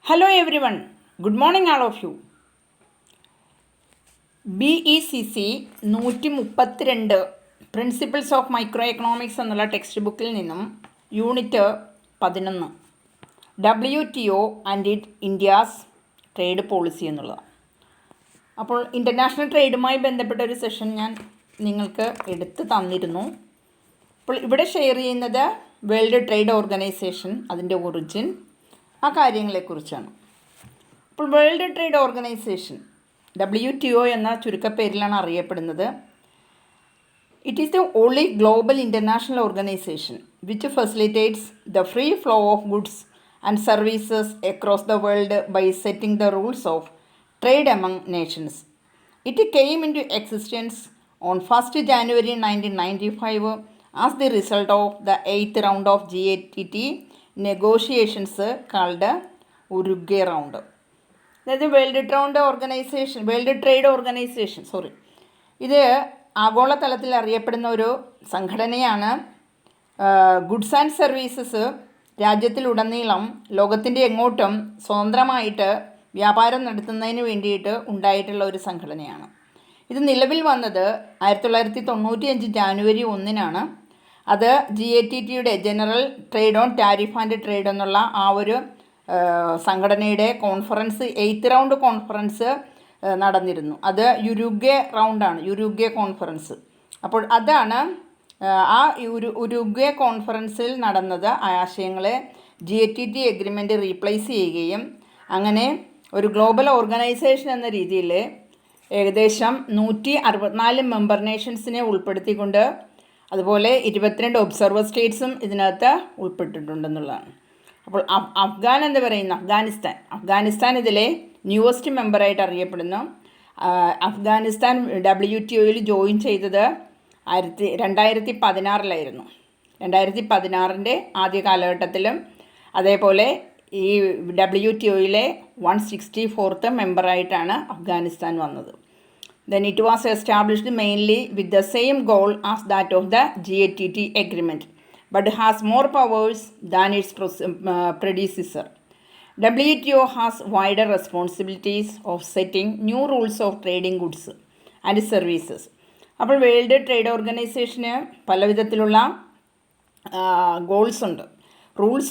Hello everyone, good morning all of you. BECC 132 principles of micro economics എന്നുള്ള text ബുക്കിൽ നിന്നും unit 11 WTO and India's trade policy എന്നുള്ളതാണ്. അപ്പോൾ international ട്രേഡുമായി ബന്ധപ്പെട്ട ഒരു സെഷൻ ഞാൻ നിങ്ങൾക്ക് എടുത്ത് തന്നിരുന്നു. അപ്പോൾ ഇവിടെ ഷെയർ ചെയ്യുന്നത് വേൾഡ് ട്രേഡ് ഓർഗനൈസേഷൻ, അതിൻ്റെ ഒറിജിൻ, ആ കാര്യങ്ങളെക്കുറിച്ചാണ്. അപ്പോൾ വേൾഡ് ട്രേഡ് ഓർഗനൈസേഷൻ WTO എന്ന ചുരുക്കപ്പേരിലാണ് അറിയപ്പെടുന്നത്. It is the only global international organisation which facilitates the free flow of goods and services across the world by setting the rules of trade among nations. It came into existence on 1st January 1995 as the result of the 8th round of GATT negotiations called Uruguay round. അതായത് world trade organisation ഇത് ആഗോളതലത്തിൽ അറിയപ്പെടുന്ന ഒരു സംഘടനയാണ്. Goods and services രാജ്യത്തിലുടനീളം ലോകത്തിൻ്റെ എങ്ങോട്ടും സ്വതന്ത്രമായിട്ട് വ്യാപാരം നടത്തുന്നതിന് വേണ്ടിയിട്ട് ഉണ്ടായിട്ടുള്ള ഒരു സംഘടനയാണ്. ഇത് നിലവിൽ വന്നത് 1995 ജാനുവരി 1 അത് GATTയുടെ general trade on tariff and trade എന്നുള്ള ആ ഒരു സംഘടനയുടെ കോൺഫറൻസ് 8th റൗണ്ട് കോൺഫറൻസ് നടന്നിരുന്നു. അത് യുരുഗ്വേ കോൺഫറൻസ്. അപ്പോൾ അതാണ് ആ ഉരുഗ്വേ കോൺഫറൻസിൽ നടന്നത്. ആശയങ്ങളെ GATT എഗ്രിമെൻറ്റ് റീപ്ലേസ് ചെയ്യുകയും അങ്ങനെ ഒരു ഗ്ലോബൽ ഓർഗനൈസേഷൻ എന്ന രീതിയിൽ ഏകദേശം 164 മെമ്പർ നേഷൻസിനെ ഉൾപ്പെടുത്തിക്കൊണ്ട് അതുപോലെ 22 ഒബ്സർവർ സ്റ്റേറ്റ്സും ഇതിനകത്ത് ഉൾപ്പെട്ടിട്ടുണ്ടെന്നുള്ളതാണ്. അപ്പോൾ അഫ്ഗാനിസ്ഥാൻ ഇതിലെ ന്യൂവസ്റ്റ് മെമ്പറായിട്ട് അറിയപ്പെടുന്നു. അഫ്ഗാനിസ്ഥാൻ WTOയിൽ ജോയിൻ ചെയ്തത് 2016 2016 ആദ്യ കാലഘട്ടത്തിലും അതേപോലെ ഈ WTOയിലെ 164th മെമ്പറായിട്ടാണ് അഫ്ഗാനിസ്ഥാൻ വന്നത്. Then it was established mainly with the same goal as that of the GATT agreement, but has more powers than its predecessor. WTO has wider responsibilities of setting new rules of trading goods and services. അപ്പോൾ world trade ഓർഗനൈസേഷന് പല വിധത്തിലുള്ള rules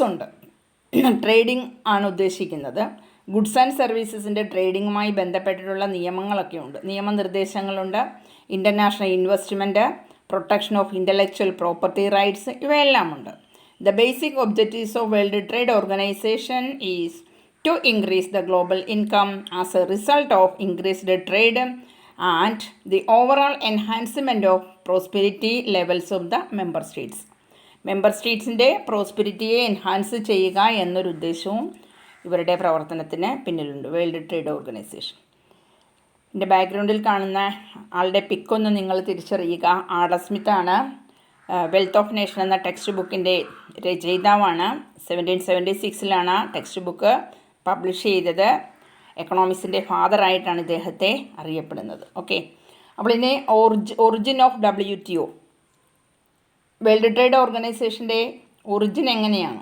ഉണ്ട്. Trading ആണ് ഉദ്ദേശിക്കുന്നത്. Goods and സർവീസസിൻ്റെ ട്രേഡിങ്ങുമായി ബന്ധപ്പെട്ടിട്ടുള്ള നിയമനിർദ്ദേശങ്ങളുണ്ട്. International investment, protection of intellectual property rights, ഇവയെല്ലാം ഉണ്ട്. The basic objectives of world trade organisation is to increase the global income as a result of increased trade and the overall enhancement of prosperity levels of the member സ്റ്റേറ്റ്സിൻ്റെ പ്രോസ്പെരിറ്റിയെ enhance ചെയ്യുക എന്നൊരു ഉദ്ദേശവും ഇവരുടെ പ്രവർത്തനത്തിന് പിന്നിലുണ്ട്. World trade organisation. എൻ്റെ ബാക്ക്ഗ്രൗണ്ടിൽ കാണുന്ന ആളുടെ പിക്കൊന്ന് നിങ്ങൾ തിരിച്ചറിയുക. ആഡം സ്മിത്താണ്. വെൽത്ത് ഓഫ് നേഷൻ എന്ന ടെക്സ്റ്റ് ബുക്കിൻ്റെ രചയിതാവാണ്. 1776 ടെക്സ്റ്റ് ബുക്ക് പബ്ലിഷ് ചെയ്തത്. എക്കണോമിക്സിൻ്റെ ഫാദറായിട്ടാണ് ഇദ്ദേഹത്തെ അറിയപ്പെടുന്നത്. ഓക്കെ, അപ്പോൾ ഇനി origin of WTO, world trade ഓർഗനൈസേഷൻ്റെ ഒറിജിൻ എങ്ങനെയാണ്?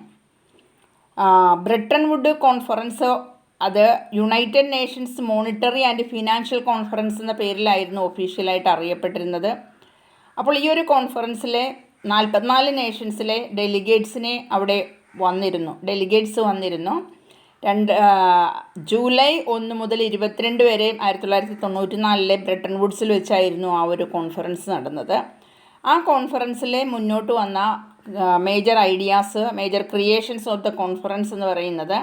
ബ്രെട്ടൺ വുഡ് കോൺഫറൻസ്, അത് United Nations monetary and financial conference എന്ന പേരിലായിരുന്നു ഒഫീഷ്യലായിട്ട് അറിയപ്പെട്ടിരുന്നത്. അപ്പോൾ ഈ ഒരു കോൺഫറൻസിലെ 44 നേഷൻസിലെ ഡെലിഗേറ്റ്സ് വന്നിരുന്നു. ജൂലൈ 1 മുതൽ 22 വരെ 1994 ബ്രെട്ടൺ വുഡ്സിൽ വെച്ചായിരുന്നു ആ ഒരു കോൺഫറൻസ് നടന്നത്. ആ കോൺഫറൻസിൽ മുന്നോട്ട് വന്ന major creations of the conference എന്ന് പറയുന്നത്,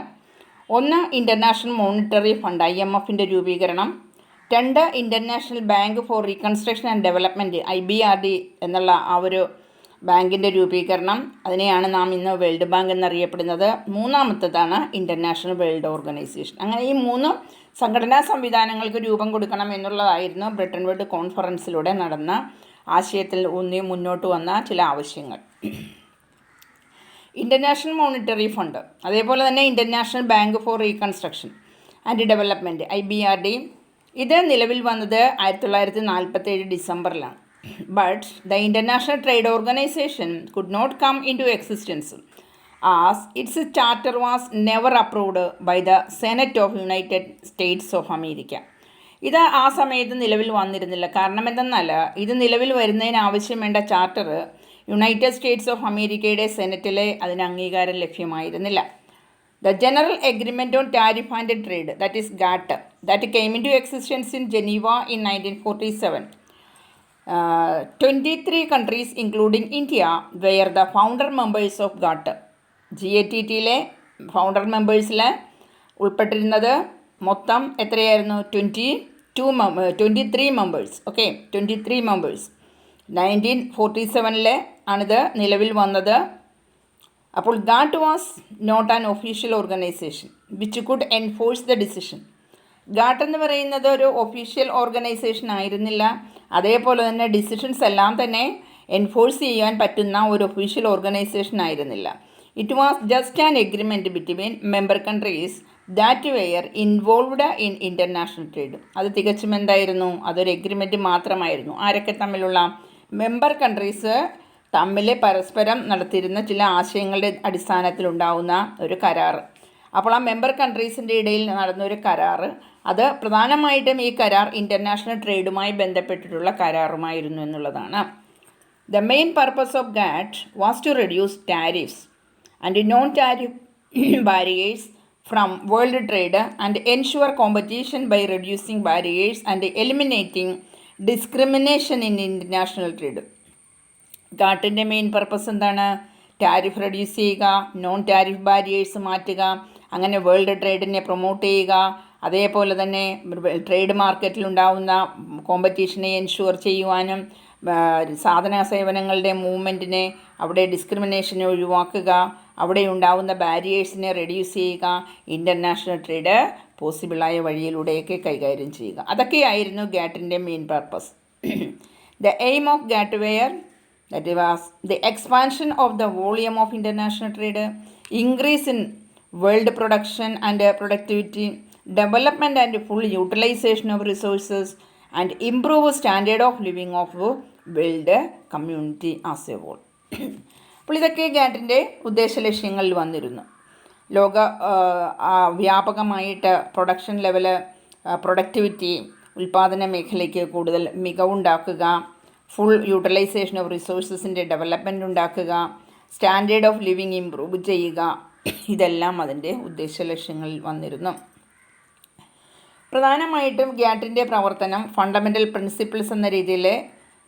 ഒന്ന് ഇൻ്റർനാഷണൽ മോണിറ്ററി ഫണ്ട് IMFൻ്റെ രൂപീകരണം, 2 international bank for reconstruction and development IBRD എന്നുള്ള ആ ഒരു ബാങ്കിൻ്റെ രൂപീകരണം, അതിനെയാണ് നാം ഇന്ന് വേൾഡ് ബാങ്ക് എന്നറിയപ്പെടുന്നത്. മൂന്നാമത്തേതാണ് ഇൻ്റർനാഷണൽ വേൾഡ് ഓർഗനൈസേഷൻ. അങ്ങനെ ഈ 3 സംഘടനാ സംവിധാനങ്ങൾക്ക് രൂപം കൊടുക്കണം എന്നുള്ളതായിരുന്നു ബ്രെട്ടൺ വുഡ് കോൺഫറൻസിലൂടെ നടന്ന ആശയത്തിൽ ഊന്നി മുന്നോട്ട് വന്ന ചില ആവശ്യങ്ങൾ. ഇൻ്റർനാഷണൽ മോണിറ്ററി ഫണ്ട്, അതേപോലെ തന്നെ international bank for reconstruction and development IBRD, ഇത് നിലവിൽ വന്നത് 1947 ഡിസംബറിലാണ്. But the international trade organisation could not come into existence as its charter was never approved by the Senate of United States of America. ഇത് ആ സമയത്ത് നിലവിൽ വന്നിരുന്നില്ല. കാരണം എന്തെന്നാൽ ഇത് നിലവിൽ വരുന്നതിന് ആവശ്യം വേണ്ട ചാർട്ടർ യുണൈറ്റഡ് സ്റ്റേറ്റ്സ് ഓഫ് അമേരിക്കയുടെ സെനറ്റിലെ അതിന് അംഗീകാരം ലഭ്യമായിരുന്നില്ല. The General Agreement on Tariff and Trade, that is GATT, that came into existence in Geneva in 1947. 23 countries including India were the founder members of GATT. GATTയിലെ ഫൗണ്ടർ മെമ്പേഴ്സിൽ ഉൾപ്പെട്ടിരുന്നത് മൊത്തം എത്രയായിരുന്നു? 23 members. Okay, 23 members. 1947 ആണിത് നിലവിൽ വന്നത്. അപ്പോൾ GATT was not an official organisation which could enforce the decision. GATT എന്ന് പറയുന്നത് ഒരു ഒഫീഷ്യൽ ഓർഗനൈസേഷൻ ആയിരുന്നില്ല. അതേപോലെ തന്നെ ഡിസിഷൻസ് എല്ലാം തന്നെ എൻഫോഴ്സ് ചെയ്യാൻ പറ്റുന്ന ഒരു ഒഫീഷ്യൽ ഓർഗനൈസേഷൻ ആയിരുന്നില്ല. It was just an agreement between member countries that were involved in international trade. അത് തികച്ചും എന്തായിരുന്നു? അതൊരു എഗ്രിമെൻറ്റ് മാത്രമായിരുന്നു. ആരൊക്കെ തമ്മിലുള്ള? മെമ്പർ കൺട്രീസ് തമ്മിൽ പരസ്പരം നടത്തിയിരുന്ന ചില ആശയങ്ങളുടെ അടിസ്ഥാനത്തിലുണ്ടാവുന്ന ഒരു കരാർ. അപ്പോൾ ആ മെമ്പർ കൺട്രീസിൻ്റെ ഇടയിൽ നടന്ന ഒരു കരാർ, അത് പ്രധാനമായിട്ടും ഈ കരാർ ഇൻ്റർനാഷണൽ ട്രേഡുമായി ബന്ധപ്പെട്ടിട്ടുള്ള കരാറുമായിരുന്നു എന്നുള്ളതാണ്. The main purpose of GATT was to reduce tariffs and non tariff barriers from world trade and ensure competition by reducing barriers and eliminating discrimination in international trade. ഗാട്ടിൻ്റെ മെയിൻ പർപ്പസ് എന്താണ്? Tariff reduce ചെയ്യുക, non tariff barriers മാറ്റുക, അങ്ങനെ world ട്രേഡിനെ promote ചെയ്യുക, അതേപോലെ തന്നെ trade മാർക്കറ്റിലുണ്ടാവുന്ന കോമ്പറ്റീഷനെ ensure ചെയ്യുവാനും സാധന സേവനങ്ങളുടെ മൂവ്മെൻറ്റിനെ അവിടെ ഡിസ്ക്രിമിനേഷനെ ഒഴിവാക്കുക, അവിടെ ഉണ്ടാവുന്ന ബാരിയേഴ്സിനെ റെഡ്യൂസ് ചെയ്യുക, ഇൻ്റർനാഷണൽ ട്രേഡ് പോസിബിളായ വഴിയിലൂടെയൊക്കെ കൈകാര്യം ചെയ്യുക. അതൊക്കെയായിരുന്നു ഗാറ്റിൻ്റെ main purpose. The aim of GATT were that was the expansion of the volume of international trade, increase in world production and productivity, development and full utilization of resources, and improve standard of living of world community as a whole. അപ്പോൾ ഇതൊക്കെ ഗാറ്റിൻ്റെ ഉദ്ദേശ ലക്ഷ്യങ്ങളിൽ വന്നിരുന്നു. ലോക വ്യാപകമായിട്ട് production level, productivity, ഉൽപ്പാദന മേഖലയ്ക്ക് കൂടുതൽ മികവുണ്ടാക്കുക, ഫുൾ യൂട്ടിലൈസേഷൻ ഓഫ് റിസോഴ്സസിൻ്റെ ഡെവലപ്മെൻ്റ് ഉണ്ടാക്കുക, സ്റ്റാൻഡേർഡ് ഓഫ് ലിവിങ് ഇംപ്രൂവ് ചെയ്യുക, ഇതെല്ലാം അതിൻ്റെ ഉദ്ദേശ ലക്ഷ്യങ്ങളിൽ വന്നിരുന്നു. പ്രധാനമായിട്ടും ഗാറ്റിൻ്റെ പ്രവർത്തനം ഫണ്ടമെൻ്റൽ പ്രിൻസിപ്പിൾസ് എന്ന രീതിയിൽ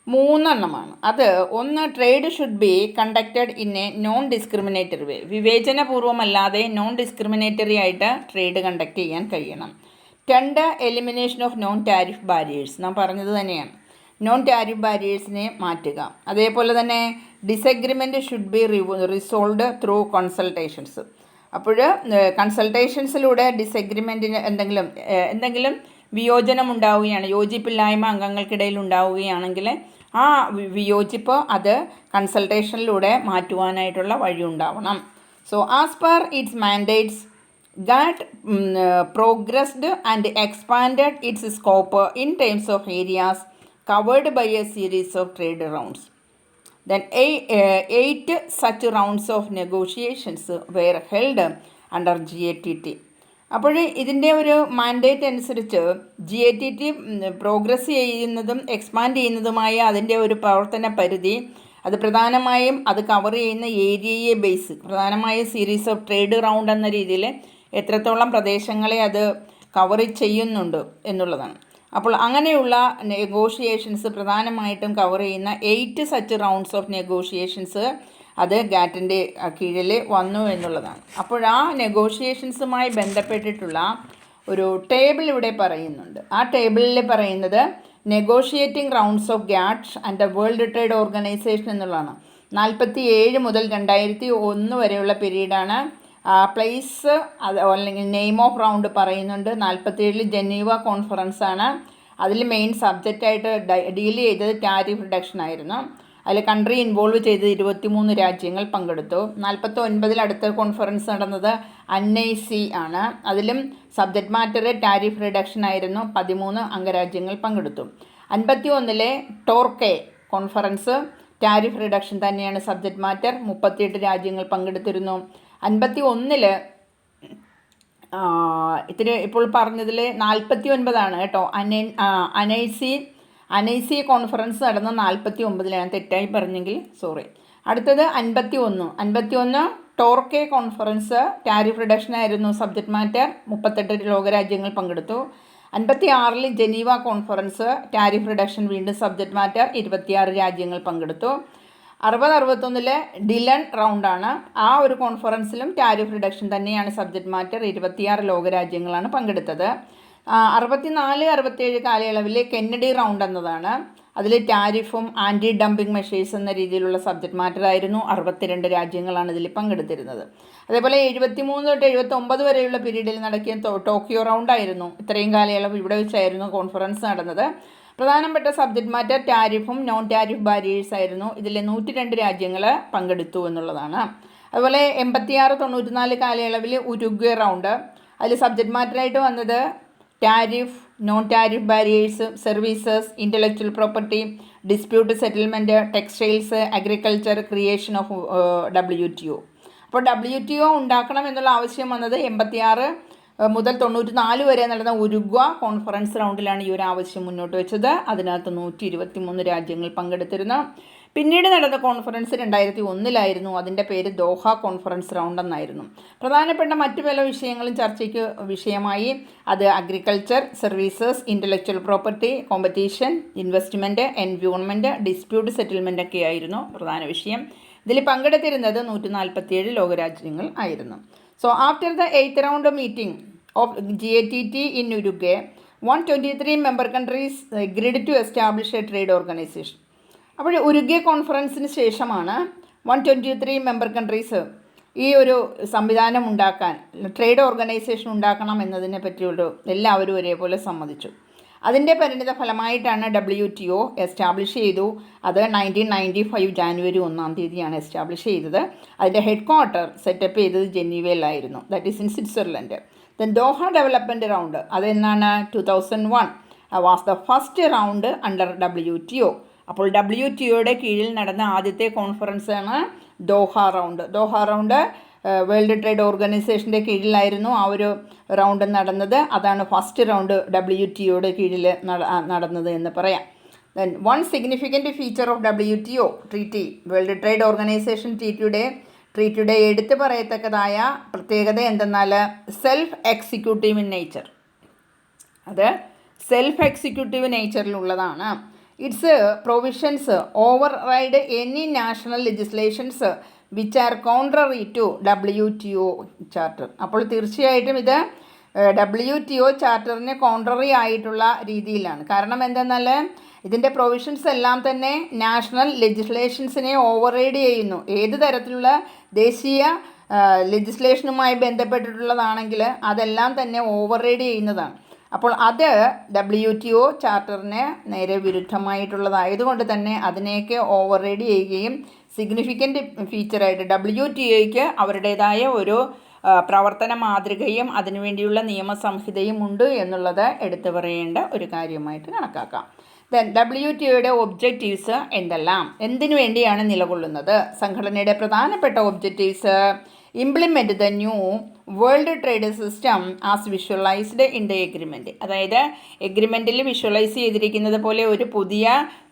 3 എണ്ണമാണ്. അത് ഒന്ന്, trade should be conducted in a non discriminatory way. വിവേചനപൂർവ്വമല്ലാതെ നോൺ ഡിസ്ക്രിമിനേറ്ററി ആയിട്ട് ട്രേഡ് കണ്ടക്ട് ചെയ്യാൻ കഴിയണം. 2, elimination of non tariff barriers. നാം പറഞ്ഞത് തന്നെയാണ്, നോൺ ടാരിഫ് ബാരിയേഴ്സിനെ മാറ്റുക. അതേപോലെ തന്നെ disagreement should be resolved through consultations. അപ്പോൾ കൺസൾട്ടേഷൻസിലൂടെ ഡിസഗ്രിമെൻറ്റിന് എന്തെങ്കിലും വിയോജനം ഉണ്ടാവുകയാണ്, യോജിപ്പില്ലായ്മ അംഗങ്ങൾക്കിടയിൽ ഉണ്ടാവുകയാണെങ്കിൽ ആ വിയോജിപ്പ് അത് കൺസൾട്ടേഷനിലൂടെ മാറ്റുവാനായിട്ടുള്ള വഴി ഉണ്ടാവണം. So as per it's mandates GATT progressed and expanded its scope in terms of areas covered by a series of trade rounds. Then 8 such rounds of negotiations were held under GATT. അപ്പോൾ ഇതിൻ്റെ ഒരു mandate അനുസരിച്ച് GATT progress ചെയ്യുന്നതും expand ചെയ്യുന്നതുമായ അതിൻ്റെ ഒരു പ്രവർത്തന പരിധി, അത് പ്രധാനമായും അത് കവർ ചെയ്യുന്ന ഏരിയയെ ബേസ്, പ്രധാനമായും സീരീസ് ഓഫ് ട്രേഡ് റൗണ്ട് എന്ന രീതിയിൽ എത്രത്തോളം പ്രദേശങ്ങളെ അത് കവർ ചെയ്യുന്നുണ്ട് എന്നുള്ളതാണ്. അപ്പോൾ അങ്ങനെയുള്ള നെഗോഷിയേഷൻസ് പ്രധാനമായിട്ടും കവർ ചെയ്യുന്ന 8 സച്ച് റൗണ്ട്സ് ഓഫ് നെഗോഷിയേഷൻസ് അത് ഗാറ്റിൻ്റെ കീഴിൽ വന്നു എന്നുള്ളതാണ്. അപ്പോൾ ആ നെഗോഷിയേഷൻസുമായി ബന്ധപ്പെട്ടിട്ടുള്ള ഒരു ടേബിൾ ഇവിടെ പറയുന്നുണ്ട്. ആ ടേബിളിൽ പറയുന്നത് negotiating rounds of Gat and the world trade organisation എന്നുള്ളതാണ്. 47 മുതൽ 2001 വരെയുള്ള പീരീഡാണ്. പ്ലേസ് അത് അല്ലെങ്കിൽ നെയിം ഓഫ് റൗണ്ട് പറയുന്നുണ്ട്. 47 ജനീവ കോൺഫറൻസ് ആണ്. അതിൽ മെയിൻ സബ്ജക്റ്റായിട്ട് ഡീൽ ചെയ്തത് ടാരിഫ് റിഡക്ഷൻ ആയിരുന്നു. അതിൽ കൺട്രി ഇൻവോൾവ് ചെയ്ത് 23 രാജ്യങ്ങൾ പങ്കെടുത്തു. 49 അടുത്ത കോൺഫറൻസ് നടന്നത് UNIC ആണ്. അതിലും സബ്ജക്റ്റ് മാറ്റർ ടാരിഫ് റിഡക്ഷൻ ആയിരുന്നു. 13 അംഗരാജ്യങ്ങൾ പങ്കെടുത്തു. 51 ടോർക്കെ കോൺഫറൻസ് ടാരിഫ് റിഡക്ഷൻ തന്നെയാണ് സബ്ജക്റ്റ് മാറ്റർ. 38 രാജ്യങ്ങൾ പങ്കെടുത്തിരുന്നു. 51 ഇത്തിരി ഇപ്പോൾ പറഞ്ഞതിൽ 49 കേട്ടോ. അനൈസി കോൺഫറൻസ് നടന്ന 49 ഞാൻ തെറ്റായി പറഞ്ഞെങ്കിൽ സോറി. അടുത്തത് 51 ടോർക്കെ കോൺഫറൻസ്, ടാരിഫ് റിഡക്ഷൻ ആയിരുന്നു സബ്ജക്റ്റ് മാറ്റർ. 38 ലോകരാജ്യങ്ങൾ പങ്കെടുത്തു. 56 ജനീവ കോൺഫറൻസ്, ടാരിഫ് റിഡക്ഷൻ വീണ്ടും സബ്ജക്റ്റ് മാറ്റർ. 26 രാജ്യങ്ങൾ പങ്കെടുത്തു. 60-61 ഡിലൻ റൗണ്ടാണ്. ആ ഒരു കോൺഫറൻസിലും ടാരിഫ് റിഡക്ഷൻ തന്നെയാണ് സബ്ജക്റ്റ് മാറ്റർ. 26 ലോകരാജ്യങ്ങളാണ് പങ്കെടുത്തത്. 64-67 കാലയളവിൽ കെന്നഡി റൗണ്ട് എന്നതാണ്. അതിൽ ടാരിഫും ആൻറ്റി ഡംപിങ് മെഷേഴ്സ് എന്ന രീതിയിലുള്ള സബ്ജക്റ്റ് മാറ്റർ ആയിരുന്നു. 62 രാജ്യങ്ങളാണ് ഇതിൽ പങ്കെടുത്തിരുന്നത്. അതേപോലെ 73 തൊട്ട് 79 വരെയുള്ള പീരീഡിൽ നടക്കിയ ടോക്കിയോ റൗണ്ടായിരുന്നു. ഇത്രയും കാലയളവ് ഇവിടെ വെച്ചായിരുന്നു കോൺഫറൻസ് നടന്നത്. പ്രധാനപ്പെട്ട സബ്ജക്റ്റ് മാറ്റർ ടാരിഫും നോൺ ടാരിഫ് ബാരിയേഴ്സ് ആയിരുന്നു. ഇതിൽ 102 രാജ്യങ്ങൾ പങ്കെടുത്തു എന്നുള്ളതാണ്. അതുപോലെ 86-94 കാലയളവിൽ ഉരുഗ്വേ റൗണ്ട്. അതിൽ സബ്ജക്റ്റ് മാറ്ററായിട്ട് വന്നത് tariff, non tariff barriers, services, intellectual property, dispute settlement, textiles, agriculture, creation of WTO. അപ്പോൾ WTO ഉണ്ടാക്കണം എന്നുള്ള ആവശ്യം വന്നത് 86 മുതൽ 94 വരെ നടന്ന ഉരുഗ്വ കോൺഫറൻസ് റൗണ്ടിലാണ് ഈ ഒരു ആവശ്യം മുന്നോട്ട് വെച്ചത്. അതിനകത്ത് 123 രാജ്യങ്ങൾ പങ്കെടുത്തിരുന്നു. പിന്നീട് നടന്ന കോൺഫറൻസ് 2001 അതിൻ്റെ പേര് ദോഹ കോൺഫറൻസ് റൗണ്ട് എന്നായിരുന്നു. പ്രധാനപ്പെട്ട മറ്റു പല വിഷയങ്ങളും ചർച്ചയ്ക്ക് വിഷയമായി. അത് agriculture, services, intellectual property, competition, investment, environment, dispute settlement ഒക്കെ ആയിരുന്നു പ്രധാന വിഷയം. ഇതിൽ പങ്കെടുത്തിരുന്നത് 147 ലോകരാജ്യങ്ങൾ ആയിരുന്നു. So after the 8th round meeting of GATT in Uruguay, 123 member countries agreed to establish a trade organization. അപ്പോൾ ഉരുഗ്വേ കോൺഫറൻസിന് ശേഷമാണ് 123 മെമ്പർ കൺട്രീസ് ഈ ഒരു സംവിധാനം ഉണ്ടാക്കാൻ, ട്രേഡ് ഓർഗനൈസേഷൻ ഉണ്ടാക്കണം എന്നതിനെ പറ്റിയൊരു എല്ലാവരും ഒരേപോലെ സമ്മതിച്ചു. അതിൻ്റെ പരിണിത ഫലമായിട്ടാണ് WTO എസ്റ്റാബ്ലിഷ് ചെയ്തു. അത് 1995 ജാനുവരി 1 എസ്റ്റാബ്ലിഷ് ചെയ്തത്. അതിൻ്റെ ഹെഡ് ക്വാർട്ടർ സെറ്റപ്പ് ചെയ്തത് ജനീവയിലായിരുന്നു, that is in Switzerland. Then Doha development round അതെന്നാണ് 2001 was the first round under WTO. അപ്പോൾ WTOയുടെ കീഴിൽ നടന്ന ആദ്യത്തെ കോൺഫറൻസാണ് ദോഹ റൗണ്ട്. വേൾഡ് ട്രേഡ് ഓർഗനൈസേഷൻ്റെ കീഴിലായിരുന്നു ആ ഒരു റൗണ്ട് നടന്നത്. അതാണ് ഫസ്റ്റ് റൗണ്ട് WTOയുടെ കീഴിൽ നടന്നത് എന്ന് പറയാം. Then one significant feature of WTO treaty, world trade organisation ട്രീറ്റിയുടെ എടുത്തു പറയത്തക്കതായ പ്രത്യേകത എന്തെന്നാൽ സെൽഫ് എക്സിക്യൂട്ടീവ് ഇൻ നേച്ചർ. അത് സെൽഫ് എക്സിക്യൂട്ടീവ് നേച്ചറിലുള്ളതാണ്. It's provisions override any national legislations which are contrary to WTO charter. അപ്പോൾ തീർച്ചയായിട്ടും ഇത് WTO ചാർട്ടറിന് കോൺട്രറി ആയിട്ടുള്ള രീതിയിലാണ്. കാരണം എന്തെന്നാൽ ഇതിൻ്റെ പ്രൊവിഷൻസ് എല്ലാം തന്നെ നാഷണൽ ലെജിസ്ലേഷൻസിനെ ഓവർ റൈഡ് ചെയ്യുന്നു. ഏത് തരത്തിലുള്ള ദേശീയ ലെജിസ്ലേഷനുമായി ബന്ധപ്പെട്ടിട്ടുള്ളതാണെങ്കിൽ അതെല്ലാം തന്നെ ഓവർ റൈഡ് ചെയ്യുന്നതാണ്. അപ്പോൾ അത് WTO ചാർട്ടറിന് നേരെ വിരുദ്ധമായിട്ടുള്ളതായതുകൊണ്ട് തന്നെ അതിനെയൊക്കെ ഓവർ റൈഡ് ചെയ്യുകയും സിഗ്നിഫിക്കൻ്റ് ഫീച്ചറായിട്ട് WTOയ്ക്ക് അവരുടേതായ ഒരു പ്രവർത്തന മാതൃകയും അതിനുവേണ്ടിയുള്ള നിയമസംഹിതയും ഉണ്ട് എന്നുള്ളത് എടുത്തു പറയേണ്ട ഒരു കാര്യമായിട്ട് കണക്കാക്കാം. ദെൻ WTOയുടെ ഒബ്ജക്റ്റീവ്സ് എന്തെല്ലാം, എന്തിനു വേണ്ടിയാണ് നിലകൊള്ളുന്നത്? സംഘടനയുടെ പ്രധാനപ്പെട്ട objectives: implement the new world trade system as visualised in the agreement. അതായത് എഗ്രിമെൻറ്റിൽ വിഷ്വലൈസ് ചെയ്തിരിക്കുന്നത് പോലെ ഒരു പുതിയ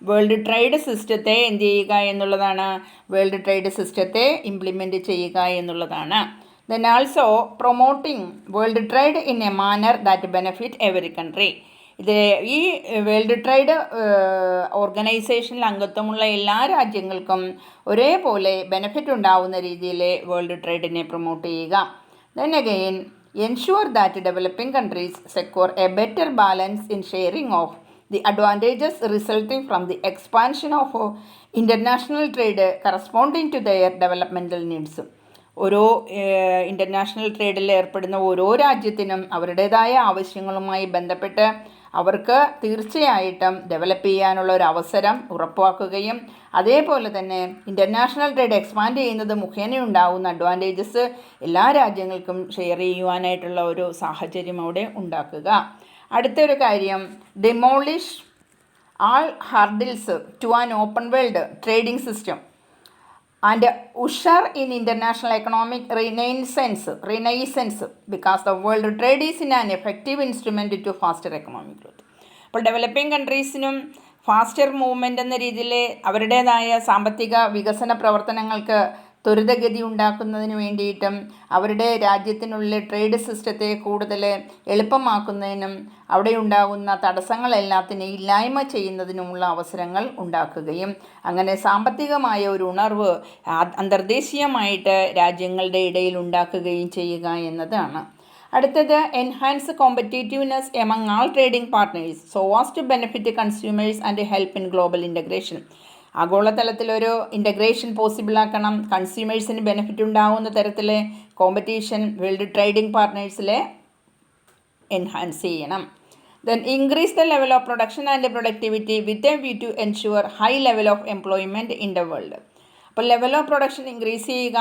വേൾഡ് ട്രേഡ് സിസ്റ്റത്തെ എന്ത് ചെയ്യുക എന്നുള്ളതാണ്, വേൾഡ് ട്രേഡ് സിസ്റ്റത്തെ ഇംപ്ലിമെൻറ്റ് ചെയ്യുക എന്നുള്ളതാണ്. Then also promoting world trade in a manner that benefit every country. ഇത് ഈ വേൾഡ് ട്രേഡ് ഓർഗനൈസേഷനിൽ അംഗത്വമുള്ള എല്ലാ രാജ്യങ്ങൾക്കും ഒരേപോലെ ബെനഫിറ്റ് ഉണ്ടാവുന്ന രീതിയിൽ വേൾഡ് ട്രേഡിനെ പ്രൊമോട്ട് ചെയ്യുക. Then again ensure that developing countries secure a better balance in sharing of the advantages resulting from the expansion of international trade corresponding to their developmental needs. ഓരോ international ട്രേഡിൽ ഏർപ്പെടുന്ന ഓരോ രാജ്യത്തിനും അവരുടേതായ ആവശ്യങ്ങളുമായി ബന്ധപ്പെട്ട് അവർക്ക് തീർച്ചയായിട്ടും ഡെവലപ്പ് ചെയ്യാനുള്ള ഒരു അവസരം ഉറപ്പാക്കുകയും അതേപോലെ തന്നെ ഇൻ്റർനാഷണൽ ട്രേഡ് എക്സ്പാൻഡ് ചെയ്യുന്നത് മുഖേന ഉണ്ടാകുന്ന അഡ്വാൻറ്റേജസ് എല്ലാ രാജ്യങ്ങൾക്കും ഷെയർ ചെയ്യുവാനായിട്ടുള്ള ഒരു സാഹചര്യം അവിടെ ഉണ്ടാക്കുക. അടുത്തൊരു കാര്യം, demolish all hurdles to an open world trading system. and usher in international economic renaissance because the world trade is an effective instrument to faster economic growth. അപ്പോൾ ഡെവലപ്പിംഗ് കൺട്രീസിനും ഫാസ്റ്റർ മൂവ്മെൻ്റ് എന്ന രീതിയിൽ അവരുടേതായ സാമ്പത്തിക വികസന പ്രവർത്തനങ്ങൾക്ക് ത്വരിതഗതി ഉണ്ടാക്കുന്നതിന് വേണ്ടിയിട്ടും അവരുടെ രാജ്യത്തിനുള്ളിൽ ട്രേഡ് സിസ്റ്റത്തെ കൂടുതൽ എളുപ്പമാക്കുന്നതിനും അവിടെ ഉണ്ടാകുന്ന തടസ്സങ്ങളെല്ലാത്തിനും ഇല്ലായ്മ ചെയ്യുന്നതിനുമുള്ള അവസരങ്ങൾ ഉണ്ടാക്കുകയും അങ്ങനെ സാമ്പത്തികമായ ഒരു ഉണർവ് അന്തർദേശീയമായിട്ട് രാജ്യങ്ങളുടെ ഇടയിൽ ഉണ്ടാക്കുകയും ചെയ്യുക എന്നതാണ്. അടുത്തത് enhance competitiveness among all trading partners so was to benefit consumers and help in global integration. ആഗോളതലത്തിലൊരു ഇൻ്റഗ്രേഷൻ പോസിബിളാക്കണം, കൺസ്യൂമേഴ്സിന് ബെനിഫിറ്റ് ഉണ്ടാകുന്ന തരത്തിൽ കോമ്പറ്റീഷൻ വേൾഡ് ട്രേഡിംഗ് പാർട്ട്നേഴ്സിൽ എൻഹാൻസ് ചെയ്യണം. Then increase the level of production and productivity with a view to ensure high level of employment in the world. അപ്പോൾ level of production increase ചെയ്യുക,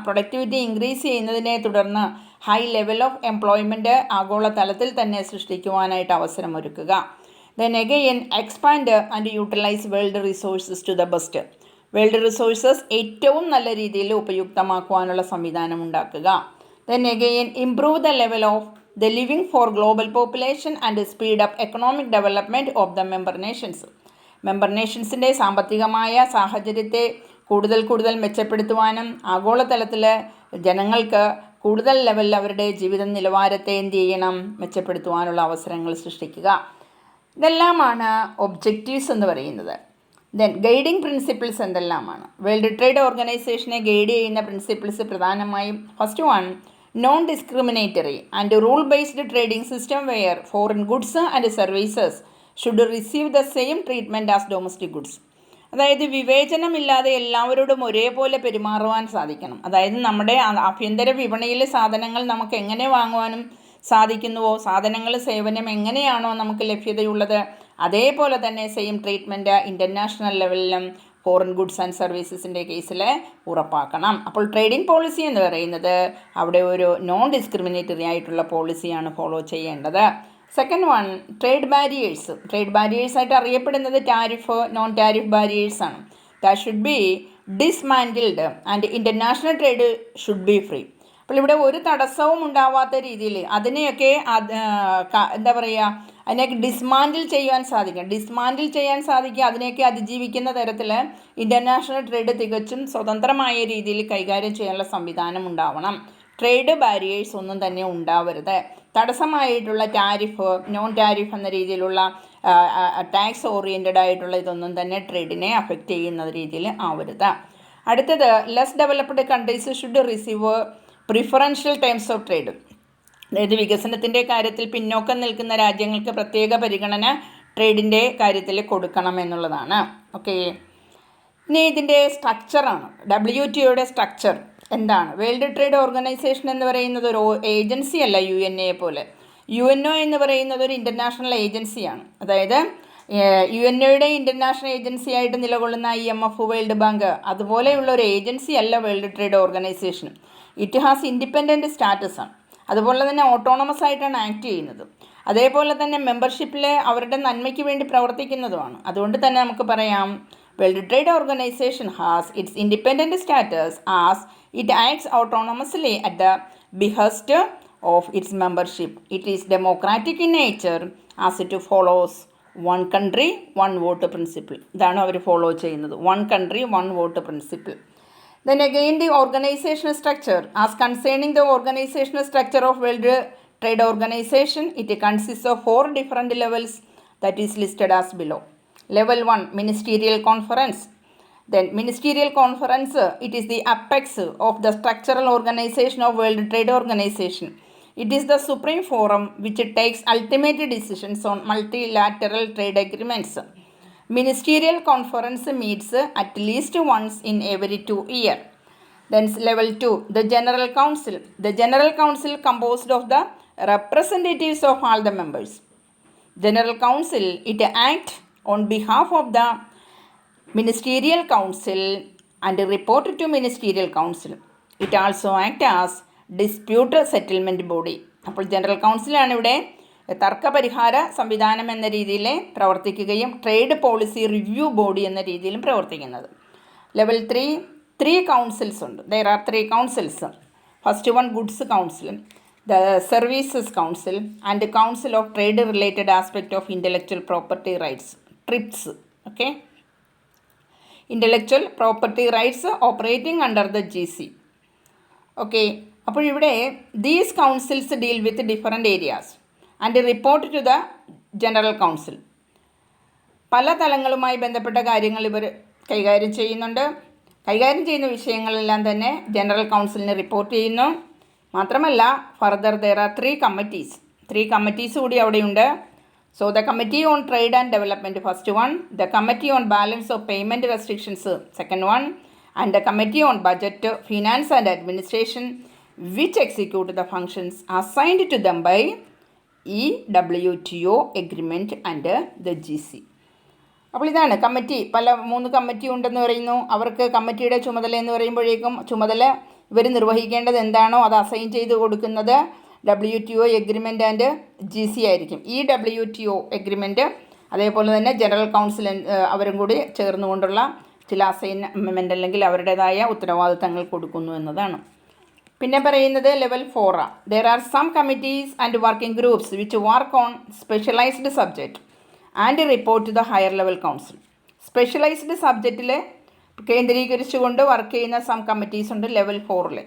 productivity increase ചെയ്യുന്നതിനെ തുടർന്ന് high level of employment ആഗോളതലത്തിൽ തന്നെ സൃഷ്ടിക്കുവാനായിട്ട് അവസരമൊരുക്കുക. Then again expand and utilize world resources to the best. World resources ഏറ്റവും നല്ല രീതിയിൽ ഉപയുക്തമാക്കുവാനുള്ള സംവിധാനം ഉണ്ടാക്കുക. Then again improve the level of the living for global population and speed up economic development of the member nations. Member നേഷൻസിൻ്റെ സാമ്പത്തികമായ സാഹചര്യത്തെ കൂടുതൽ മെച്ചപ്പെടുത്തുവാനും ആഗോളതലത്തിൽ ജനങ്ങൾക്ക് കൂടുതൽ ലെവലിൽ അവരുടെ ജീവിത നിലവാരത്തെ എന്ത് ചെയ്യണം, മെച്ചപ്പെടുത്തുവാനുള്ള അവസരങ്ങൾ സൃഷ്ടിക്കുക. ഇതെല്ലാമാണ് ഒബ്ജക്റ്റീവ്സ് എന്ന് പറയുന്നത്. ദെൻ ഗൈഡിങ് പ്രിൻസിപ്പിൾസ് എന്തെല്ലാമാണ്? വേൾഡ് ട്രേഡ് ഓർഗനൈസേഷനെ ഗൈഡ് ചെയ്യുന്ന പ്രിൻസിപ്പിൾസ് പ്രധാനമായും first one non discriminatory and rule based trading system wear foreign goods and services should receive the same treatment as domestic goods. അതായത് വിവേചനമില്ലാതെ എല്ലാവരോടും ഒരേപോലെ പെരുമാറുവാൻ സാധിക്കണം. അതായത് നമ്മുടെ ആഭ്യന്തര വിപണിയിൽ സാധനങ്ങൾ നമുക്ക് എങ്ങനെ വാങ്ങുവാനും സാധിക്കുന്നുവോ, സാധനങ്ങൾ സേവനം എങ്ങനെയാണോ നമുക്ക് ലഭ്യതയുള്ളത്, അതേപോലെ തന്നെ സെയിം ട്രീറ്റ്മെൻറ്റ് ഇൻ്റർനാഷണൽ ലെവലിലും ഫോറിൻ ഗുഡ്സ് ആൻഡ് സർവീസസിൻ്റെ കേസിൽ ഉറപ്പാക്കണം. അപ്പോൾ ട്രേഡിംഗ് പോളിസി എന്ന് പറയുന്നത് അവിടെ ഒരു നോൺ ഡിസ്ക്രിമിനേറ്ററി ആയിട്ടുള്ള പോളിസിയാണ് ഫോളോ ചെയ്യേണ്ടത്. സെക്കൻഡ് വൺ ട്രേഡ് ബാരിയേഴ്സായിട്ട് അറിയപ്പെടുന്നത് ടാരിഫ്, നോൺ ടാരിഫ് ബാരിയേഴ്സാണ്. That should be dismantled and international trade should be free. അപ്പോൾ ഇവിടെ ഒരു തടസ്സവും ഉണ്ടാവാത്ത രീതിയിൽ അതിനെയൊക്കെ എന്താ പറയുക, അതിനെയൊക്കെ ഡിസ്മാൻഡിൽ ചെയ്യാൻ സാധിക്കുക. അതിനെയൊക്കെ അതിജീവിക്കുന്ന തരത്തിൽ ഇൻ്റർനാഷണൽ ട്രേഡ് തികച്ചും സ്വതന്ത്രമായ രീതിയിൽ കൈകാര്യം ചെയ്യാനുള്ള സംവിധാനം ഉണ്ടാവണം. ട്രേഡ് ബാരിയേഴ്സ് ഒന്നും തന്നെ ഉണ്ടാവരുത്. തടസ്സമായിട്ടുള്ള ടാരിഫ്, നോൺ ടാരിഫ് എന്ന രീതിയിലുള്ള ടാക്സ് ഓറിയൻറ്റഡ് ആയിട്ടുള്ള ഇതൊന്നും തന്നെ ട്രേഡിനെ അഫക്റ്റ് ചെയ്യുന്ന രീതിയിൽ ആവരുത്. അടുത്തത് less developed countries should receive preferential terms of trade. അതായത് വികസനത്തിൻ്റെ കാര്യത്തിൽ പിന്നോക്കം നിൽക്കുന്ന രാജ്യങ്ങൾക്ക് പ്രത്യേക പരിഗണന ട്രേഡിൻ്റെ കാര്യത്തിൽ കൊടുക്കണം എന്നുള്ളതാണ്. ഓക്കെ, ഇനി ഇതിൻ്റെ സ്ട്രക്ചറാണ്. WTOയുടെ സ്ട്രക്ചർ എന്താണ്? വേൾഡ് ട്രേഡ് ഓർഗനൈസേഷൻ എന്ന് പറയുന്നത് ഒരു ഏജൻസി അല്ല UNA പോലെ. UNO എന്ന് പറയുന്നത് ഒരു ഇൻ്റർനാഷണൽ ഏജൻസിയാണ്. അതായത് UNOയുടെ ഇൻ്റർനാഷണൽ ഏജൻസി ആയിട്ട് നിലകൊള്ളുന്ന IMF, വേൾഡ് ബാങ്ക് അതുപോലെയുള്ള ഒരു ഏജൻസി അല്ല world trade organisation. It has independent സ്റ്റാറ്റസാണ്. അതുപോലെ തന്നെ ഓട്ടോണമസ് ആയിട്ടാണ് ആക്ട് ചെയ്യുന്നത്. അതേപോലെ തന്നെ മെമ്പർഷിപ്പിൽ അവരുടെ നന്മയ്ക്ക് വേണ്ടി പ്രവർത്തിക്കുന്നതുമാണ്. അതുകൊണ്ട് തന്നെ നമുക്ക് പറയാം world trade organisation has its independent status as it acts autonomously at the behest of its membership. It is democratic in nature as it follows one country one vote principle. ഇതാണ് അവർ ഫോളോ ചെയ്യുന്നത്, one country one vote principle. Then again the organizational structure. As concerning the organizational structure of World Trade Organization, it consists of 4 different levels that is listed as below. Level 1, Ministerial Conference. Then Ministerial Conference, it is the apex of the structural organization of World Trade Organization. It is the supreme forum which takes ultimate decisions on multilateral trade agreements. Ministerial Conference meets at least once in every 2 years. Then level 2, the General Council. The General Council composed of the representatives of all the members. General Council, it acts on behalf of the Ministerial Council and report to Ministerial Council. It also acts as dispute settlement body. അപ്പോൾ general കൗൺസിലാണ് ഇവിടെ തർക്കപരിഹാര സംവിധാനം എന്ന രീതിയിൽ പ്രവർത്തിക്കുകയും trade policy review body എന്ന രീതിയിലും പ്രവർത്തിക്കുന്നത്. Level 3 3 councils ഉണ്ട്. There are 3 councils. First one goods council, the services council and council of trade related aspect of intellectual property rights, TRIPS. Okay, intellectual property rights operating under the GC. Okay, അപ്പോൾ ഇവിടെ these councils deal with different areas and report to the general council. പല തലങ്ങളുമായി ബന്ധപ്പെട്ട കാര്യങ്ങൾ ഇവർ കൈകാര്യം ചെയ്യുന്നുണ്ട്. കൈകാര്യം ചെയ്യുന്ന വിഷയങ്ങളെല്ലാം തന്നെ ജനറൽ കൗൺസിലിന് റിപ്പോർട്ട് ചെയ്യുന്നു. മാത്രമല്ല ഫർദർ ദെയർ ആർ 3 കമ്മിറ്റീസ് കൂടി അവിടെയുണ്ട്. So the committee on trade and development first one, the committee on balance of payment restrictions second one, and the committee on budget, finance and administration which execute the functions assigned to them by ഈ WTO agreement and the GC. അപ്പോൾ ഇതാണ് committee. 3 committee ഉണ്ടെന്ന് പറയുന്നു. അവർക്ക് കമ്മിറ്റിയുടെ ചുമതല എന്ന് പറയുമ്പോഴേക്കും ചുമതല ഇവർ നിർവഹിക്കേണ്ടത് എന്താണോ അത് അസൈൻ ചെയ്ത് കൊടുക്കുന്നത് WTO എഗ്രിമെൻ്റ് ആൻഡ് GC ആയിരിക്കും. ഈ WTO എഗ്രിമെൻറ്റ് അതേപോലെ തന്നെ ജനറൽ കൗൺസിൽ അവരും കൂടി ചേർന്നുകൊണ്ടുള്ള ചില അസൈൻമെൻ്റ് അല്ലെങ്കിൽ അവരുടേതായ ഉത്തരവാദിത്തങ്ങൾ കൊടുക്കുന്നു എന്നതാണ്. പിന്നെ പറയുന്നത് level 4. There are some committees and working groups which work on specialised subject and report to the higher level council. Specialised സബ്ജക്റ്റിൽ കേന്ദ്രീകരിച്ചുകൊണ്ട് വർക്ക് ചെയ്യുന്ന സം കമ്മിറ്റീസ് ഉണ്ട് ലെവൽ 4.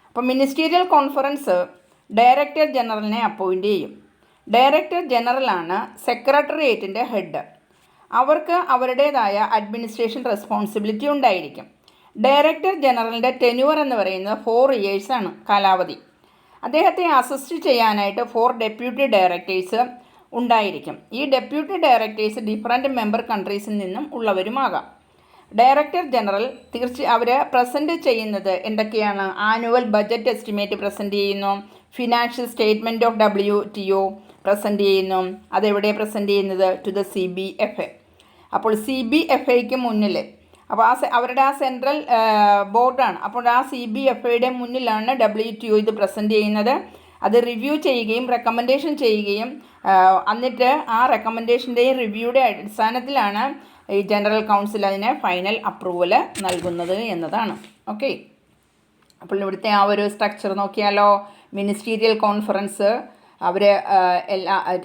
അപ്പോൾ മിനിസ്റ്റീരിയൽ കോൺഫറൻസ് ഡയറക്ടർ ജനറലിനെ അപ്പോയിൻ്റ് ചെയ്യും. ഡയറക്ടർ ജനറലാണ് സെക്രട്ടേറിയറ്റിൻ്റെ ഹെഡ്. അവർക്ക് അവരുടേതായ അഡ്മിനിസ്ട്രേഷൻ റെസ്പോൺസിബിലിറ്റി ഉണ്ടായിരിക്കും. ഡയറക്ടർ ജനറലിൻ്റെ ടെന്യൂർ എന്ന് പറയുന്നത് 4 years ആണ് കാലാവധി. അദ്ദേഹത്തെ അസിസ്റ്റ് ചെയ്യാനായിട്ട് 4 ഡെപ്യൂട്ടി ഡയറക്ടേഴ്സ് ഉണ്ടായിരിക്കും. ഈ ഡെപ്യൂട്ടി ഡയറക്ടേഴ്സ് ഡിഫറൻറ്റ് മെമ്പർ കൺട്രീസിൽ നിന്നും ഉള്ളവരുമാകാം. ഡയറക്ടർ ജനറൽ അവർ പ്രസൻറ്റ് ചെയ്യുന്നത് എന്തൊക്കെയാണ്? ആനുവൽ ബജറ്റ് എസ്റ്റിമേറ്റ് പ്രസൻറ്റ് ചെയ്യുന്നു, financial statement of WTO present ചെയ്യുന്നു. അതെവിടെ പ്രസൻറ്റ് ചെയ്യുന്നത്? To the CBFA. അപ്പോൾ CBFAയ്ക്ക് മുന്നിൽ, അപ്പോൾ അവരുടെ ആ സെൻട്രൽ ബോർഡാണ്. അപ്പോൾ ആ CBFAയുടെ മുന്നിലാണ് WTO ഇത് പ്രസൻറ്റ് ചെയ്യുന്നത്. അത് റിവ്യൂ ചെയ്യുകയും റെക്കമെൻഡേഷൻ ചെയ്യുകയും എന്നിട്ട് ആ റെക്കമെൻഡേഷൻ്റെയും റിവ്യൂയുടെ അടിസ്ഥാനത്തിലാണ് ഈ ജനറൽ കൗൺസിൽ അതിന് ഫൈനൽ അപ്രൂവൽ നൽകുന്നത് എന്നതാണ്. ഓക്കെ, അപ്പോൾ ഇവിടുത്തെ ആ ഒരു സ്ട്രക്ചർ നോക്കിയാലോ. മിനിസ്റ്റീരിയൽ കോൺഫറൻസ് അവർ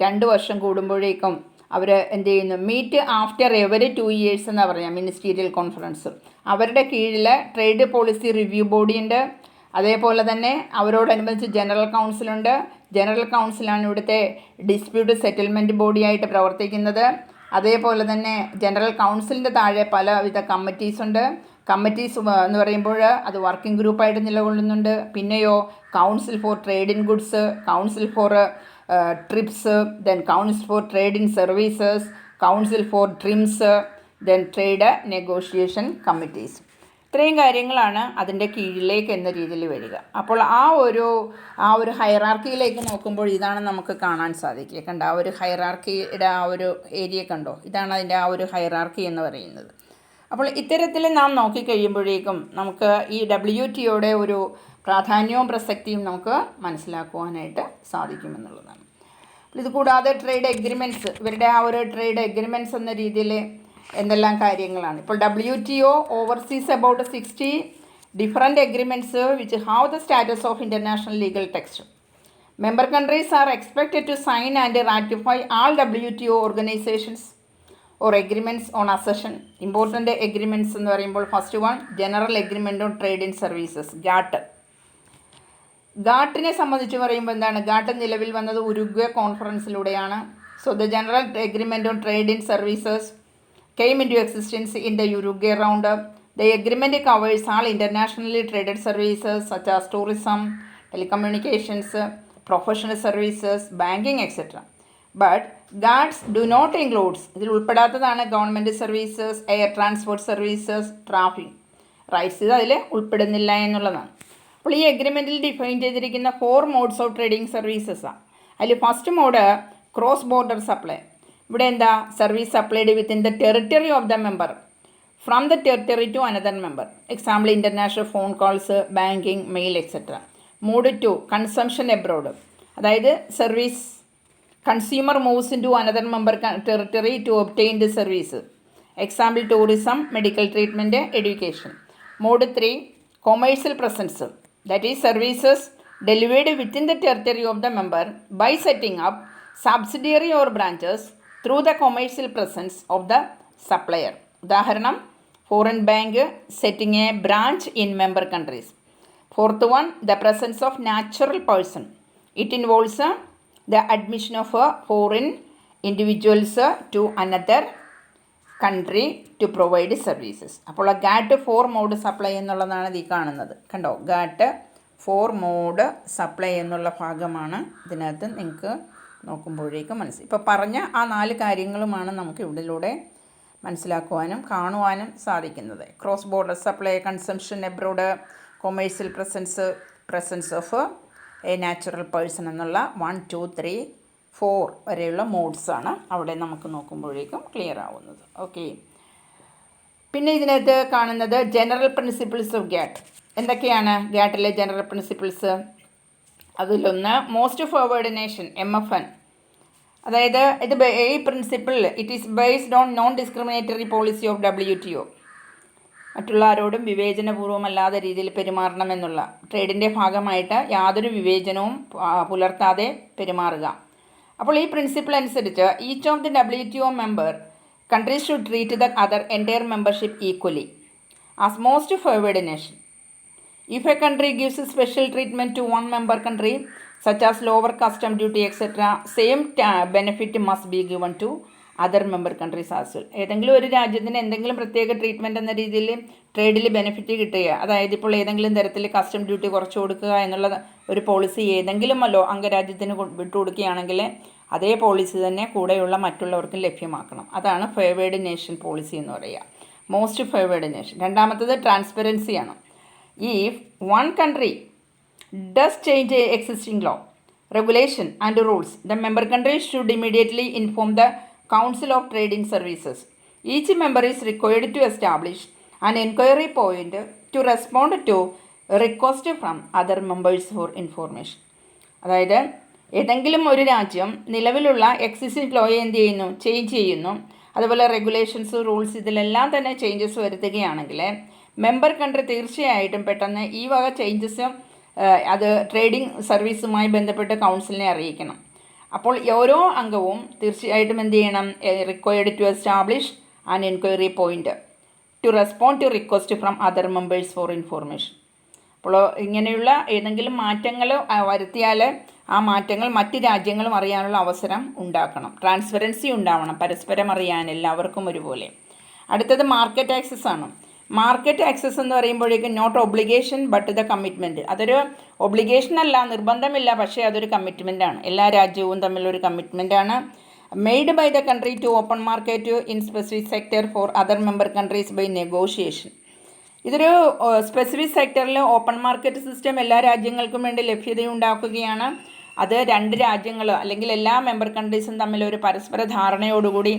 2 വർഷം കൂടുമ്പോഴേക്കും അവർ എന്ത് ചെയ്യുന്നു? മീറ്റ് ആഫ്റ്റർ എവറി 2 years എന്നാണ് പറയുക മിനിസ്റ്റീരിയൽ കോൺഫറൻസ്. അവരുടെ കീഴിൽ ട്രേഡ് പോളിസി റിവ്യൂ ബോഡിയുണ്ട്. അതേപോലെ തന്നെ അവരോടനുബന്ധിച്ച് ജനറൽ കൗൺസിലുണ്ട്. ജനറൽ കൗൺസിലാണ് ഇവിടുത്തെ ഡിസ്പ്യൂട്ട് സെറ്റിൽമെൻറ്റ് ബോഡിയായിട്ട് പ്രവർത്തിക്കുന്നത്. അതേപോലെ തന്നെ ജനറൽ കൗൺസിലിൻ്റെ താഴെ പലവിധ കമ്മിറ്റീസ് ഉണ്ട്. കമ്മിറ്റീസ് എന്ന് പറയുമ്പോൾ അത് വർക്കിംഗ് ഗ്രൂപ്പായിട്ട് നിലകൊള്ളുന്നുണ്ട്. പിന്നെയോ council for trade in goods, council for TRIPS, then council for trade in services, council for TRIMS, then trade negotiation committees. ഇത്രയും കാര്യങ്ങളാണ് അതിൻ്റെ കീഴിലേക്ക് എന്ന രീതിയിൽ വരിക. അപ്പോൾ ആ ഒരു ഹൈറാർക്കിയിലേക്ക് നോക്കുമ്പോൾ ഇതാണ് നമുക്ക് കാണാൻ സാധിക്കുക. കണ്ടോ, ആ ഒരു ഹൈറാർക്കിയുടെ ആ ഒരു ഏരിയ കണ്ടോ, ഇതാണ് അതിൻ്റെ ആ ഒരു ഹൈറാർക്കി എന്ന് പറയുന്നത്. അപ്പോൾ ഇത്തരത്തിൽ നാം നോക്കിക്കഴിയുമ്പോഴേക്കും നമുക്ക് ഈ WTOയുടെ ഒരു പ്രാധാന്യവും പ്രസക്തിയും നമുക്ക് മനസ്സിലാക്കുവാനായിട്ട് സാധിക്കുമെന്നുള്ളതാണ്. ഇത് കൂടാതെ ട്രേഡ് എഗ്രിമെൻറ്റ്സ്, ഇവരുടെ ആ ഒരു ട്രേഡ് എഗ്രിമെൻറ്റ്സ് എന്ന രീതിയിൽ എന്തെല്ലാം കാര്യങ്ങളാണ്. ഇപ്പോൾ WTO oversees about 60 different agreements which have the status of international legal text. Member countries are expected to sign and ratify all WTO organisations or agreements on accession. Important agreements എന്ന് പറയുമ്പോൾ first one general agreement on trade in services, GATT. ഗാട്ടിനെ സംബന്ധിച്ച് പറയുമ്പോൾ എന്താണ്? GATT നിലവിൽ വന്നത് Uruguay കോൺഫറൻസിലൂടെയാണ്. So the general agreement on trade in services came into existence in the Uruguay round. The agreement covers all internationally traded services such as tourism, telecommunications, professional services, banking, etc. But GATS do not include, ഇതിൽ ഉൾപ്പെടാത്തതാണ് government services, air transport services, traffic rights. ഇത് അതിൽ ഉൾപ്പെടുന്നില്ല എന്നുള്ളതാണ്. അപ്പോൾ ഈ എഗ്രിമെൻറ്റിൽ define ചെയ്തിരിക്കുന്ന 4 modes of trading സർവീസസാണ്. അതിൽ first mode cross border supply. ഇവിടെ എന്താ? Service supplied within the territory of the member from the territory to another member. Example international phone calls, banking, mail, etcetera. Mode 2 consumption abroad. അതായത് service consumer moves into another member territory to obtain the service. Example tourism, medical treatment, education. Mode 3 commercial presence, that is services delivered within the territory of the member by setting up subsidiary or branches through the commercial presence of the supplier. ഉദാഹരണം foreign bank setting a branch in member countries. Fourth one, the presence of natural person. It involves the admission of foreign individuals to another country to provide services. അപ്പോൾ Gat 4 mode supply എന്നുള്ളതാണ് ഈ കാണുന്നത്. കണ്ടോ, Gat 4 mode supply എന്നുള്ള ഭാഗമാണ് ഇതിനകത്ത് നിങ്ങൾക്ക് നോക്കുമ്പോഴേക്കും മനസ്സിലായി. ഇപ്പോൾ പറഞ്ഞ ആ 4 കാര്യങ്ങളുമാണ് നമുക്ക് ഇതിലൂടെ മനസ്സിലാക്കുവാനും കാണുവാനും സാധിക്കുന്നത്. Cross border supply, consumption abroad, commercial presence of a natural person എന്നുള്ള 1, 2, 3, 4 വരെയുള്ള മോഡ്സാണ് അവിടെ നമുക്ക് നോക്കുമ്പോഴേക്കും ക്ലിയർ ആവുന്നത്. ഓക്കെ, പിന്നെ ഇതിനകത്ത് കാണുന്നത് ജനറൽ പ്രിൻസിപ്പിൾസ് ഓഫ് ഗാറ്റ്. എന്തൊക്കെയാണ് ഗാറ്റിലെ ജനറൽ പ്രിൻസിപ്പിൾസ്? അതിലൊന്ന് മോസ്റ്റ് ഫോർവേഡ് നേഷൻ, MFN. അതായത് ഈ principle it is based on non discriminatory policy of WTO. മറ്റുള്ള ആരോടും വിവേചനപൂർവ്വമല്ലാത്ത രീതിയിൽ പെരുമാറണമെന്നുള്ള ട്രേഡിൻ്റെ ഭാഗമായിട്ട് യാതൊരു വിവേചനവും പുലർത്താതെ പെരുമാറുക. അപ്പോൾ ഈ പ്രിൻസിപ്പിൾ അനുസരിച്ച് each of the WTO member countries should treat the other entire membership equally as most favoured nation. If a country gives special treatment to one member country such as lower custom duty etcetera, same benefit must be given to other member countries as well. ഏതെങ്കിലും ഒരു രാജ്യത്തിന് എന്തെങ്കിലും പ്രത്യേക treatment എന്ന രീതിയിൽ ട്രേഡിൽ benefit കിട്ടുക, അതായത് ഇപ്പോൾ ഏതെങ്കിലും തരത്തിൽ കസ്റ്റം ഡ്യൂട്ടി കുറച്ച് കൊടുക്കുക എന്നുള്ള ഒരു പോളിസി ഏതെങ്കിലും അംഗരാജ്യത്തിന് വിട്ടുകൊടുക്കുകയാണെങ്കിൽ അതേ പോളിസി തന്നെ കൂടെയുള്ള മറ്റുള്ളവർക്കും ലഭ്യമാക്കണം. അതാണ് ഫേവേർഡ് നേഷൻ പോളിസി എന്ന് പറയുക, മോസ്റ്റ് ഫേവേർഡ് നേഷൻ. രണ്ടാമത്തത് ട്രാൻസ്പെറൻസിയാണ്. If one country does change existing law, regulation and rules, the member countries should immediately inform the Council of Trading Services. Each member is required to establish an inquiry point to respond to request from other members for information. അതായത് ഏതെങ്കിലും ഒരു രാജ്യം നിലവിലുള്ള existing ലോയെ എന്ത് ചെയ്യുന്നു, change ചെയ്യുന്നു, അതുപോലെ regulations, rules ഇതിലെല്ലാം തന്നെ ചേഞ്ചസ് വരുത്തുകയാണെങ്കിൽ മെമ്പർ കൺട്രി തീർച്ചയായിട്ടും പെട്ടെന്ന് ഈ വക ചേഞ്ചസ് അത് ട്രേഡിംഗ് സർവീസുമായി ബന്ധപ്പെട്ട് കൗൺസിലിനെ അറിയിക്കണം. അപ്പോൾ ഓരോ അംഗവും തീർച്ചയായിട്ടും എന്ത് ചെയ്യണം, required to establish an enquiry point to respond to request from other members for information. അപ്പോൾ ഇങ്ങനെയുള്ള ഏതെങ്കിലും മാറ്റങ്ങൾ വരുത്തിയാൽ ആ മാറ്റങ്ങൾ മറ്റ് രാജ്യങ്ങളും അറിയാനുള്ള അവസരം ഉണ്ടാക്കണം. ട്രാൻസ്പെറൻസി ഉണ്ടാവണം, പരസ്പരം അറിയാൻ എല്ലാവർക്കും ഒരുപോലെ. അടുത്തത് മാർക്കറ്റ് ആക്സസ് ആണ്. മാർക്കറ്റ് ആക്സസ് എന്ന് പറയുമ്പോഴേക്കും not obligation but the commitment. അതൊരു ഒബ്ലിഗേഷൻ അല്ല, നിർബന്ധമില്ല, പക്ഷേ അതൊരു കമ്മിറ്റ്മെൻറ്റാണ്. എല്ലാ രാജ്യവും തമ്മിലൊരു കമ്മിറ്റ്മെൻറ്റാണ്. Made by the country to open market in specific sector for other member countries by negotiation. ഇതൊരു സ്പെസിഫിക് സെക്ടറിൽ ഓപ്പൺ മാർക്കറ്റ് സിസ്റ്റം എല്ലാ രാജ്യങ്ങൾക്കും വേണ്ടി ലഭ്യതയുണ്ടാക്കുകയാണ്. അത് 2 രാജ്യങ്ങൾ അല്ലെങ്കിൽ എല്ലാ മെമ്പർ കൺട്രീസും തമ്മിൽ ഒരു പരസ്പര ധാരണയോടുകൂടി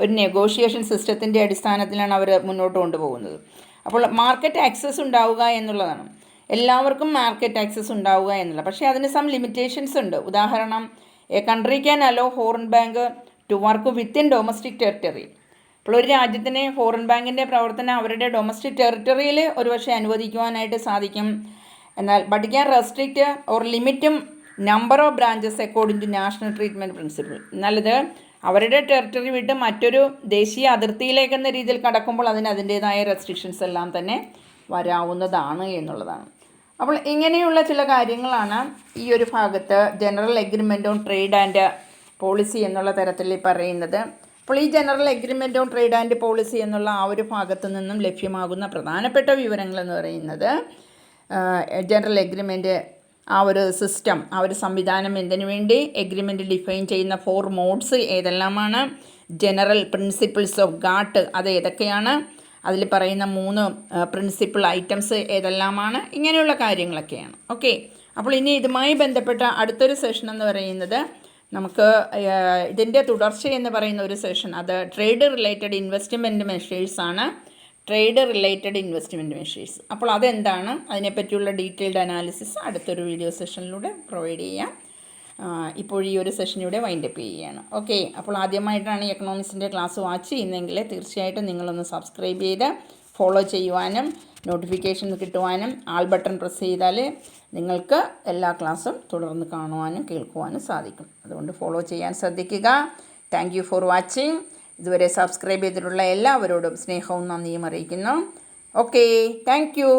ഒരു നെഗോഷിയേഷൻ സിസ്റ്റത്തിൻ്റെ അടിസ്ഥാനത്തിലാണ് അവർ മുന്നോട്ട് കൊണ്ടുപോകുന്നത്. അപ്പോൾ മാർക്കറ്റ് ആക്സസ് ഉണ്ടാവുക എന്നുള്ളതാണ്, എല്ലാവർക്കും മാർക്കറ്റ് ആക്സസ് ഉണ്ടാവുക എന്നുള്ളത്. പക്ഷേ അതിന് സം ലിമിറ്റേഷൻസ് ഉണ്ട്. ഉദാഹരണം, a country can allow foreign bank to work within domestic territory. അപ്പോൾ ഒരു രാജ്യത്തിന് ഫോറിൻ ബാങ്കിൻ്റെ പ്രവർത്തനം അവരുടെ ഡൊമസ്റ്റിക് ടെറിട്ടറിയിൽ ഒരുപക്ഷെ അനുവദിക്കുവാനായിട്ട് സാധിക്കും. എന്നാൽ ബട്ട് ക്യാൻ റെസ്ട്രിക്റ്റ് ഓർ ലിമിറ്റും number of branches according to national treatment principle. എന്നാലിത് അവരുടെ ടെറിട്ടറി വിട്ട് മറ്റൊരു ദേശീയ അതിർത്തിയിലേക്കെന്ന രീതിയിൽ കടക്കുമ്പോൾ അതിൻ്റേതായ റെസ്ട്രിക്ഷൻസ് എല്ലാം തന്നെ വരാവുന്നതാണ് എന്നുള്ളതാണ്. അപ്പോൾ ഇങ്ങനെയുള്ള ചില കാര്യങ്ങളാണ് ഈ ഒരു ഭാഗത്ത് general agreement on trade and policy എന്നുള്ള തരത്തിൽ പറയുന്നത്. അപ്പോൾ ഈ general agreement on trade and policy എന്നുള്ള ആ ഒരു ഭാഗത്തു നിന്നും ലഭ്യമാകുന്ന പ്രധാനപ്പെട്ട വിവരങ്ങളെന്ന് പറയുന്നത് ജനറൽ എഗ്രിമെൻ്റ് ആ ഒരു സിസ്റ്റം, ആ ഒരു സംവിധാനം എന്തിനു വേണ്ടി എഗ്രിമെൻ്റ് ഡിഫൈൻ ചെയ്യുന്ന 4 മോഡ്സ് ഏതെല്ലാമാണ്, ജനറൽ പ്രിൻസിപ്പിൾസ് ഓഫ് ഗാട്ട് അത് ഏതൊക്കെയാണ്, അതിൽ പറയുന്ന 3 പ്രിൻസിപ്പിൾ ഐറ്റംസ് ഏതെല്ലാമാണ്, ഇങ്ങനെയുള്ള കാര്യങ്ങളൊക്കെയാണ്. ഓക്കെ, അപ്പോൾ ഇനി ഇതുമായി ബന്ധപ്പെട്ട അടുത്തൊരു സെഷൻ എന്ന് പറയുന്നത് നമുക്ക് ഇതിൻ്റെ തുടർച്ച എന്ന് പറയുന്ന ഒരു സെഷൻ, അത് ട്രേഡ് റിലേറ്റഡ് ഇൻവെസ്റ്റ്മെൻറ്റ് മെഷേഴ്സാണ്. Trade related investment measures. അപ്പോൾ അതെന്താണ്, അതിനെപ്പറ്റിയുള്ള ഡീറ്റെയിൽഡ് അനാലിസിസ് അടുത്തൊരു വീഡിയോ സെഷനിലൂടെ പ്രൊവൈഡ് ചെയ്യാം. ഇപ്പോൾ ഈ ഒരു സെഷൻ ഇവിടെ വൈൻഡപ്പ് ചെയ്യുകയാണ്. ഓക്കെ, അപ്പോൾ ആദ്യമായിട്ടാണ് ഈ എക്കണോമിക്സിൻ്റെ ക്ലാസ് വാച്ച് ചെയ്യുന്നതെങ്കിൽ തീർച്ചയായിട്ടും നിങ്ങളൊന്ന് സബ്സ്ക്രൈബ് ചെയ്ത് ഫോളോ ചെയ്യുവാനും നോട്ടിഫിക്കേഷൻ കിട്ടുവാനും ആൾ ബട്ടൺ പ്രസ് ചെയ്താൽ നിങ്ങൾക്ക് എല്ലാ ക്ലാസ്സും തുടർന്ന് കാണുവാനും കേൾക്കുവാനും സാധിക്കും. അതുകൊണ്ട് ഫോളോ ചെയ്യാൻ ശ്രദ്ധിക്കുക. Thank you for watching. ഇതുവരെ സബ്സ്ക്രൈബ് ചെയ്തിട്ടുള്ള എല്ലാവരോടും സ്നേഹവും നന്ദിയും അറിയിക്കുന്നു. Okay, thank you.